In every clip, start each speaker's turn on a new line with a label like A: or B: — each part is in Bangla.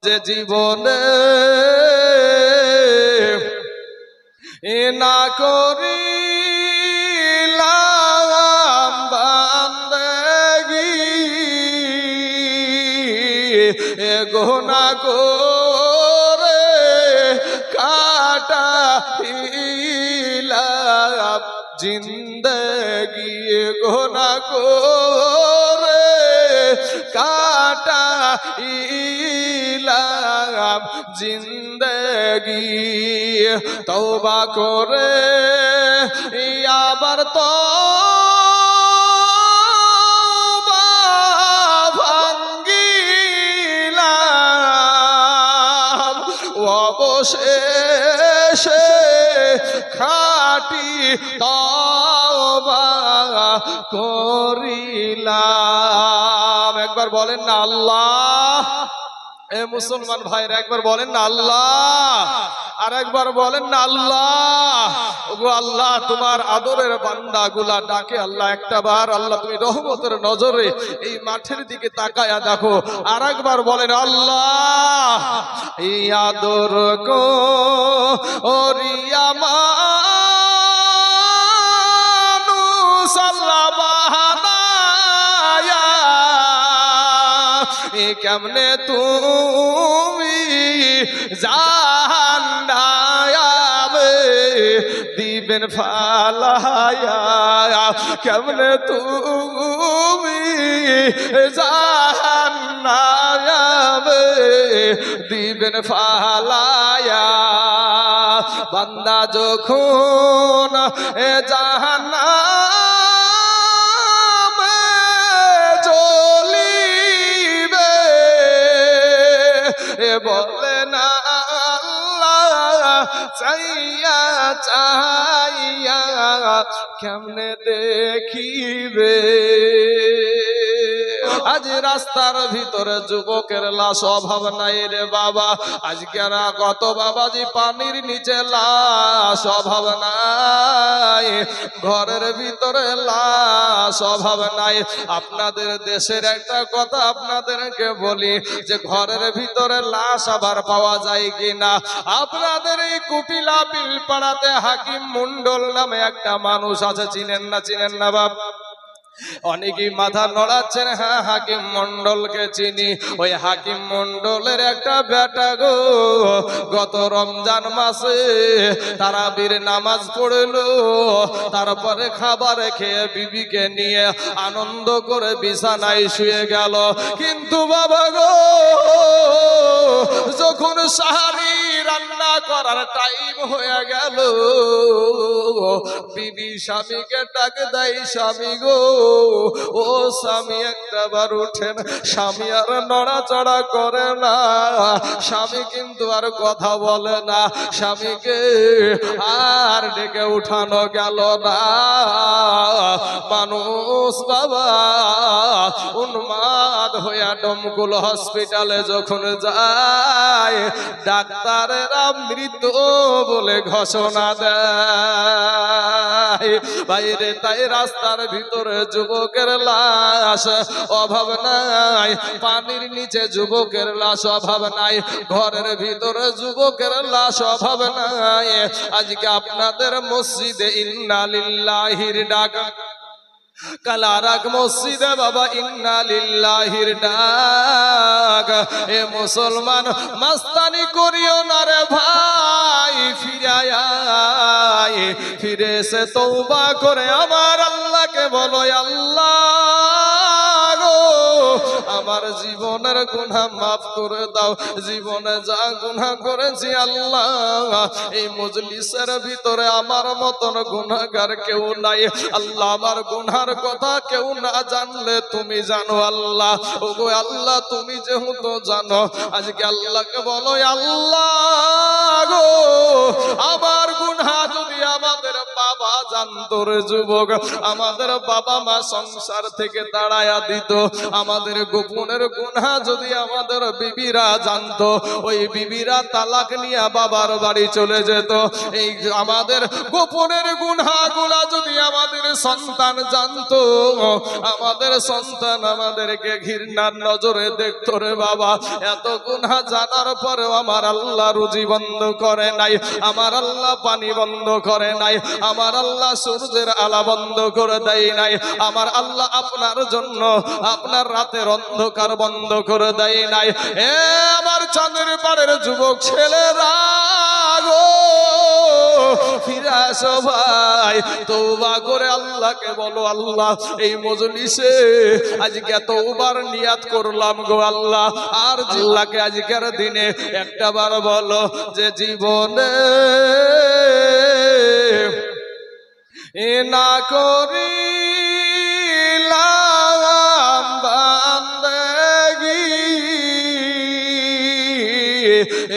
A: যে জীবনে না করিলাম বান্দেগি গুনাহ করে কাটাইলাম জিন্দেগি গুনাহ করে কাটাইলাম জিন্দেগি তওবা করে আবার তওবা ভাঙ্গিলাম অবশেষে খাঁটি তওবা করিলাম। একবার বলেন না আল্লাহ। এ মুসলমান ভাইরা একবার বলেন না আল্লাহ, আর একবার বলেন না আল্লাহ। ওগো আল্লাহ, তোমার আদরের বান্দাগুলা ডাকে আল্লাহ একটা বার আল্লাহ তুমি রহমতের নজরে এই মাঠের দিকে তাকায়া দেখো, আর একবার বলেন আল্লাহ। এই আদর কো ওরিয়া মানুষ আল্লাহ বাহানায়া কেমনে তুমি জাহান্নামে দিবেন ফালায়া, কেমনে তুমি জাহান্নামে দিবেন ফালায়া। বান্দা যখন জাহান্নামে জ্বলিবে বলে না আল্লাহ চাইয়া চাইয়া কেমনে দেখিবে। আজ রাস্তার ভিতরে যুবকের লাশ অভাব নাই রে বাবা। আজকে না কত বাবাজি পানির নিচে লাশ অভাব নাই, ঘরের ভিতরে লাশ অভাব নাই। আপনাদের দেশের একটা কথা আপনাদেরকে বলি যে ঘরের ভিতরে লাশ আবার পাওয়া যায় কিনা। আপনাদের এই কুপিলা বিলপাড়াতে হাকিম মন্ডল নামে একটা মানুষ আছে, চিনেন না? চিনেন না বাপ? অনেকেই মাথা নড়াচ্ছেন, হ্যাঁ হাকিম মন্ডলকে চিনি। ওই হাকিম মন্ডলের একটা বেটা গো গত রমজান মাসে তারাবির নামাজ পড়লো, তারপরে খাবার খেয়ে বিবিকে নিয়ে আনন্দ করে বিছানায় শুয়ে গেল। কিন্তু বাবা গো যখন সাহারি রান্না করার টাইম হয়ে গেল, বিবি স্বামীকে ডাক দেয়, স্বামী গো ও স্বামী একটা বার উঠেন। স্বামী আর নড়াচড়া করে না, স্বামী কিন্তু আর কথা বলে না। স্বামীকে আর ডেকে উঠানো গেল না। মানুষ বাবা উন্মাদ হইয়া ডমকুল হসপিটালে যখন যায়, ডাক্তারেরা মৃত বলে ঘোষণা দেয়। বাইরে তাই রাস্তার ভিতরে যুবকের লাশ অভাব নাই, পানির নিচে যুবকের লাশ অভাব নাই, ঘরের ভিতরে যুবকের লাশ অভাব নাই। আজকে আপনাদের মসজিদে ইন্না লিল্লাহির ডাক, কালারাক মসজিদে বাবা ইন্না লিল্লাহির ডাক। এ মুসলমান মাস্তানি করিও না রে ভাই, ফিরে এসে তওবা করে আমার আল্লাহকে বলো, আল্লাহ গো আমার জীবনের গুনাহ মাফ করে দাও। জীবনে যা গুনাহ করেছি আল্লাহ, এই মজলিসের ভিতরে আমার মতন গুনাহগার কেউ নাই আল্লাহ। আমার গুনার কথা কেউ না জানলে তুমি জানো আল্লাহ। ওগো আল্লাহ তুমি যেহেতু জানো, আজকে আল্লাহকে বলো, আল্লাহ গো আমার গুনাহ যদি আমাদের বাবা বাবা জানতো রে যুবক, আমাদের বাবা মা সংসার থেকে তাড়াইয়া দিত, আমাদের গোপনের গুনাহ যদি আমাদের বিবিরা জানতো, ওই বিবিরা তালাক নিয়ে বাবার বাড়ি চলে যেত। এই আমাদের গোপনের গুনাহগুলা যদি আমাদের সন্তান জানতো, আমাদের সন্তান আমাদেরকে ঘৃণার নজরে দেখতো রে বাবা। এত গুনাহ জানার পরেও আমার আল্লাহ রুজি বন্ধ করে নাই, আমার আল্লাহ পানি বন্ধ করে নাই, আমার আল্লাহ সূর্যের আলো বন্ধ করে দেয় নাই, আমার আল্লাহ আপনার জন্য আপনার রাতের অন্ধকার বন্ধ করে দেয় নাই। এ আমার চাঁদের পাড়ের যুবক ছেলেরা গো, ফিরে আসো ভাই, তওবা করে আল্লাহকে বলো, আল্লাহ এই মজলিসে আজকে তওবার নিয়াত করলাম গো আল্লাহ। আর আল্লাহকে আজকের দিনে একটা বার বলো যে জীবনে এ না করিলাম বান্দেগি,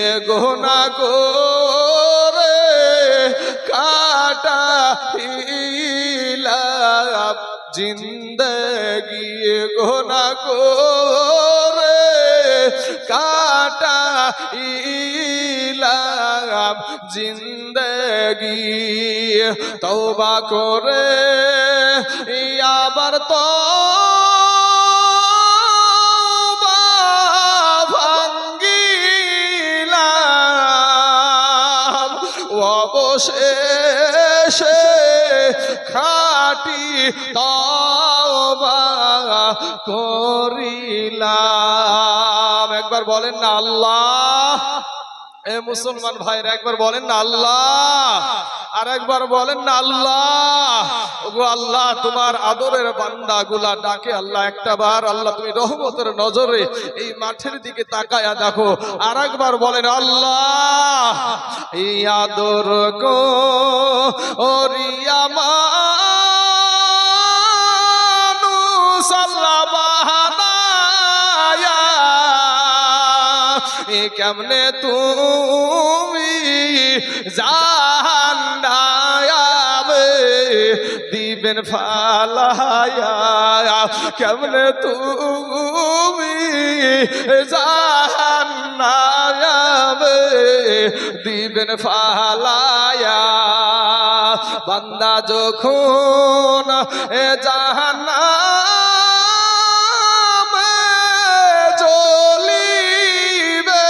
A: এ গুনাহ করে কাটাইলাম জিন্দেগি, গুনাহ করে কাটাইলাম জিন্দেগি। তওবা করে আবার তওবা ভাঙ্গিলাম, অবশেষে খাঁটি তওবা করিলাম। একবার বলেন না আল্লাহ। এ মুসলমান ভাইরা একবার বলেন না আল্লাহ, আর একবার বলেন না আল্লাহ। ওগো আল্লাহ, তোমার আদরের বান্দাগুলা ডাকে আল্লাহ, একটা বার আল্লাহ তুমি রহমতের নজরে এই মাঠের দিকে তাকায়া দেখো, আর একবার বলেন আল্লাহ। এই আদর করিয়া মানুষ আল্লাহ বানায়া, এ কেমনে তুমি জান্নাতে দিবেন ফালায়া, কেমনে তুমি জান্নাতে দিবেন ফালায়া। বান্দা যখন জাহান্নামে জ্বলিবে,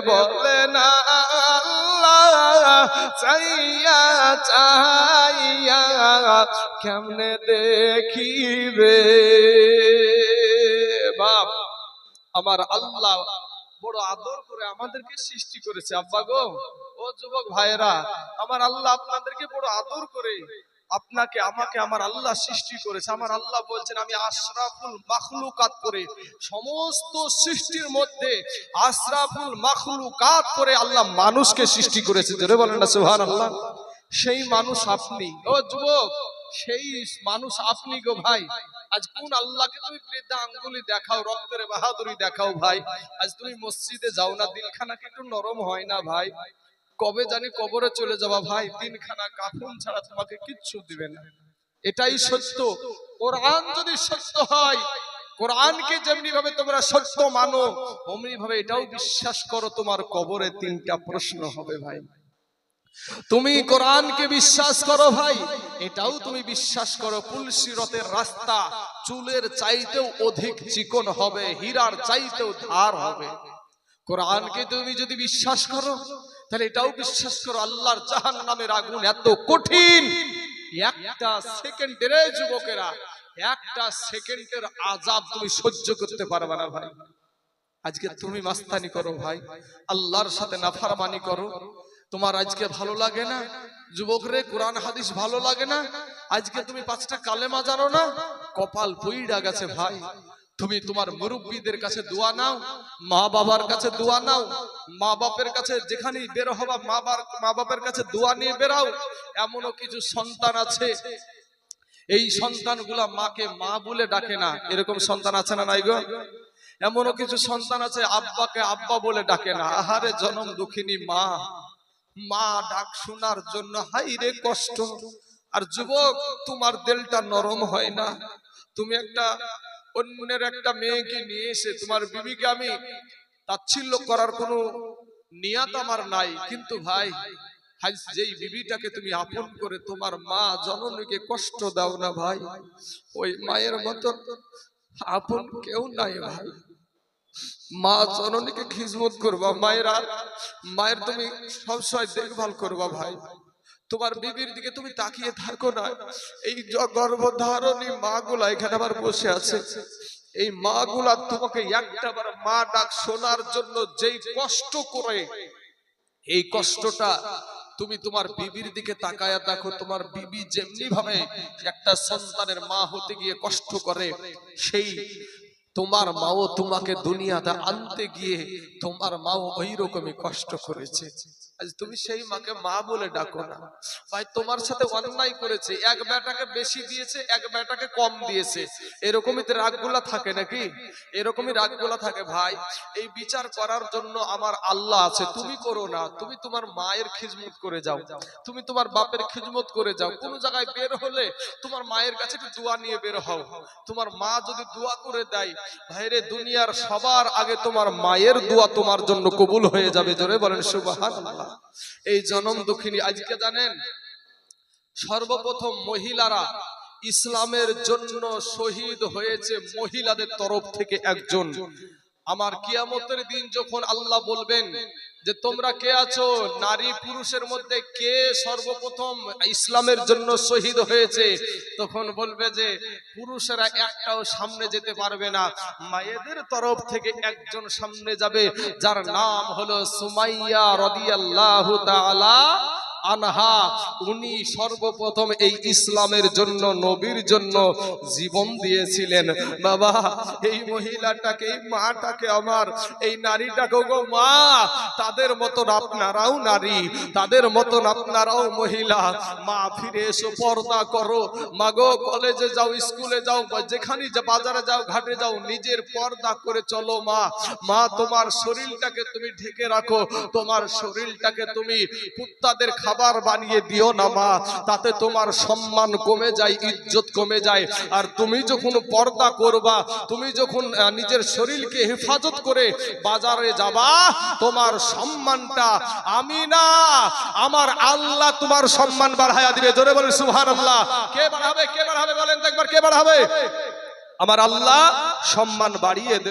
A: বলে না আল্লাহ চাইয়া চাইয়া কেমনে দেখিবে। বাপ, আমার আল্লাহ বড় আদর করে আমাদেরকে সৃষ্টি করেছে। আব্বা গো, ও যুবক ভাইয়েরা, আমার আল্লাহ আপনাদেরকে বড় আদর করে আপনাকে আমাকে আমার আল্লাহ সৃষ্টি করেছে। আমার আল্লাহ বলছেন আমি আশরাফুল মাখলুকাত করে, সমস্ত সৃষ্টির মধ্যে আশরাফুল মাখলুকাত করে আল্লাহ মানুষকে সৃষ্টি করেছে। জোরে বলেন না সুবহানাল্লাহ। সেই মানুষ আপনি। ও যুবক, সেই মানুষ আপনি গো ভাই। আজ কোন আল্লাহকে তুমি বৃদ্ধা আঙ্গুলি দেখাও, রক্তের বাহাদুরি দেখাও ভাই। আজ তুমি মসজিদে যাও না, দিলখানা একটু নরম হয় না ভাই? কবে জানি কবরে চলে যাবা ভাই, তিনখানা কাফন ছাড়া তোমাকে কিচ্ছু দিবে না। এটাই সত্য। কোরআন যদি সত্য হয়, কোরআনকে যেমনি ভাবে তোমরা সত্য মানো, অমনি ভাবে এটাও বিশ্বাস করো, তোমার কবরে তিনটা প্রশ্ন হবে ভাই। তুমি কোরআনকে বিশ্বাস করো ভাই, এটাও তুমি বিশ্বাস করো পুলসিরতের রাস্তা চুলের চাইতেও অধিক চিকন হবে, হীরার চাইতেও ধার হবে। কোরআনকে তুমি যদি বিশ্বাস করো, তাহলে এটাও বিশ্বাস করো আল্লাহর জাহান্নামের আগুন এত কঠিন, একটা সেকেন্ডের যুবকেরা একটা সেকেন্ডের আযাব তুমি সহ্য করতে পারবে না ভাই। আজকে তুমি মাস্তানি করো ভাই, আল্লাহর সাথে নাফরমানি করো, তোমার আজকে ভালো লাগে না? যুবক রে, কোরআন হাদিস ভালো লাগে না? আজকে তুমি 5টা কালেমা জানো না? কপাল পুইড়া গেছে ভাই। তুমি তোমার মুরব্বীদের কাছে দোয়া নাও, মা বাবার কাছে দোয়া নাও, মা বাপের কাছে যেখানেই বের হবা মা বাপের কাছে দোয়া নিয়ে বেরাও। এমনও কিছু সন্তান আছে, এই সন্তানগুলা মাকে মা বলে ডাকে না, এরকম সন্তান আছে না নাই গো? এমনও কিছু সন্তান আছে আব্বাকে আব্বা বলে ডাকে না। আহারে জনম দুঃখিনী মা, মা ডাক শোনার জন্য হাই রে কষ্ট। আর যুবক, তোমার দিলটা নরম হয় না? তুমি একটা অন্যের একটা মেয়েকে নিয়ে এসে, তোমার বিবিকে আমি তাচ্ছিল্য করার কোনো নিয়াত আমার নাই, কিন্তু ভাই আজ যেই বিবিটাকে তুমি আপন করে তোমার মা জননীকে কষ্ট দাও না ভাই, ওই মায়ের মতন আপন কেউ নাই ভাই। মা জননীকে খিজমত করবা, মায়ের তুমি সবসময় দেখভাল করবা ভাই। তোমার বিবির দিকে তুমি তাকিয়ে থাকো না। এই গর্ভধারণী মা গুলা এখানে আবার বসে আছে, এই মা গুলা তোমাকে একটাবার মা ডাক শোনার জন্য যেই কষ্ট করে, এই কষ্টটা তুমি তোমার বিবির দিকে তাকায়া দেখো। তোমার বিবি যেমনি ভাবে একটা সন্তানের মা হতে গিয়ে কষ্ট করে, সেই তোমার মাও তোমাকে দুনিয়াতে আনতে গিয়ে তোমার মাও ওই রকমই কষ্ট করেছে। আজ তুমি সেই মাকে মা বলে ডাকো না ভাই। তোমার সাথে অন্যায় করেছে, এক বেটাকে বেশি দিয়েছে, এক বেটাকে কম দিয়েছে, এরকমই তো রাগগুলা থাকে নাকি? এরকমই রাগগুলা থাকে ভাই। এই বিচার করার জন্য আমার আল্লাহ আছে, তুমি করো না। তুমি তোমার মায়ের খিজমত করে যাও, তুমি তোমার বাপের খিজমত করে যাও। কোন জায়গায় বের হলে তোমার মায়ের কাছে একটু দোয়া নিয়ে বের হও। তোমার মা যদি দোয়া করে দেয় ভাইরে, দুনিয়ার সবার আগে তোমার মায়ের দোয়া তোমার জন্য কবুল হয়ে যাবে। জোরে বলেন সুবহানাল্লাহ। এই জনম দুঃখিনী, আজকে জানেন সর্বপ্রথম মহিলারা ইসলামের জন্য শহীদ হয়েছে মহিলাদের তরফ থেকে একজন। আমার কিয়ামতের দিন যখন আল্লাহ বলবেন যে তোমরা কে আছো, নারী পুরুষের মধ্যে কে সর্বপ্রথম ইসলামের জন্য শহীদ হয়েছে, তখন বলবে যে পুরুষেরা একটাও সামনে যেতে পারবে না, মায়েদের তরফ থেকে একজন সামনে যাবে, যার নাম হলো সুমাইয়া রাদিয়াল্লাহু তাআলা আনহা। উনি সর্বপ্রথম এই ইসলামের জন্য, নবীর জন্য জীবন দিয়েছিলেন। বাবা, এই মহিলাটাকে, এই মাটাকে, আমার এই নারীটাকে, গো মা, তাদের মতন আপনারাও নারী, তাদের মতন আপনারাও মহিলা। মা ফিরে এসো, পর্দা করো। মাগো, কলেজে যাও, স্কুলে যাও, যেখানে বাজারে যাও, ঘাটে যাও, নিজের পর্দা করে চলো। মা তোমার শরীরটাকে তুমি ঢেকে রাখো, তোমার শরীরটাকে তুমি কুত্তাদের খাবার বানিয়ে দিও না মা, তাতে তোমার সম্মান কমে যায়, ইজ্জত কমে যায়। আর তুমি যখন পর্দা করবা, তুমি যখন নিজের শরীরকে হেফাজত করে বাজারে যাবা, তোমার সম্মানটা আমি না, আমার আল্লাহ তোমার সম্মান বাড়ায়া দিবে। জোরে বলেন সুবহানাল্লাহ। কে বাড়াবে? কে বাড়াবে বলেন তো একবার, কে বাড়াবে? আমার আল্লাহ সম্মান বাড়িয়ে দেবে।